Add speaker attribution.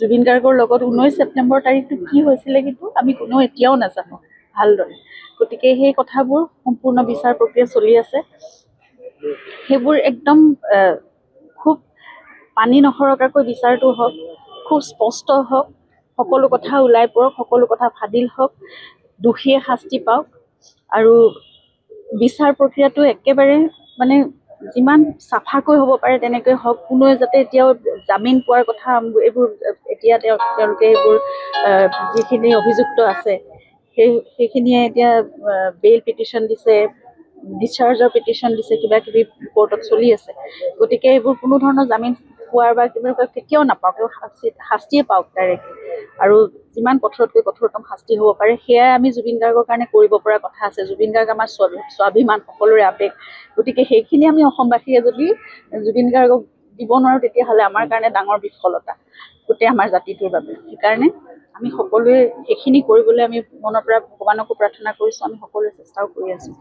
Speaker 1: জুবিন গাৰ্গৰ লগত 19 ছেপ্টেম্বৰ তাৰিখটো কি হৈছিলে কিন্তু আমি কোনেও এতিয়াও নাজানো ভালদৰে। গতিকে সেই কথাবোৰ সম্পূৰ্ণ বিচাৰ প্ৰক্ৰিয়া চলি আছে। সেইবোৰ একদম খুব পানী নসৰকাকৈ বিচাৰটো হওক, খুব স্পষ্ট হওক, সকলো কথা ওলাই পৰক, সকলো কথা ফাদিল হওক, দোষীয়ে শাস্তি পাওক আৰু বিচাৰ প্ৰক্ৰিয়াটো একেবাৰে মানে যিমান চাফাকৈ হ'ব পাৰে তেনেকৈ হওক। কোনোৱে যাতে এতিয়াও জামিন পোৱাৰ কথা এইবোৰ এতিয়া তেওঁলোকে এইবোৰ যিখিনি অভিযুক্ত আছে সেইখিনিয়ে এতিয়া বেইল পিটিশ্যন দিছে, ডিschargeৰ পিটিশ্যন দিছে, কিবা কিবি কোৰ্টত চলি আছে। গতিকে এইবোৰ কোনো ধৰণৰ জামিন পোৱাৰ বা কিবা কেতিয়াও নাপাওক, শাস্তিয়ে পাওক ডাইৰেক্ট। আৰু যিমান কঠোৰতকৈ কঠোৰতম শাস্তি হ'ব পাৰে সেয়াই আমি জুবিন গাৰ্গৰ কাৰণে কৰিব পৰা কথা আছে। জুবিন গাৰ্গ আমাৰ স্বাভিমান, সকলোৰে আৱেগ। গতিকে সেইখিনি আমি অসমবাসীয়ে যদি জুবিন গাৰ্গক দিব নোৱাৰোঁ তেতিয়াহ'লে আমাৰ কাৰণে ডাঙৰ বিফলতা গোটেই আমাৰ জাতিটোৰ বাবে। সেইকাৰণে আমি সকলোৱে সেইখিনি কৰিবলৈ আমি মনৰ পৰা ভগৱানকো প্ৰাৰ্থনা কৰিছোঁ, আমি সকলোৱে চেষ্টাও কৰি আছোঁ।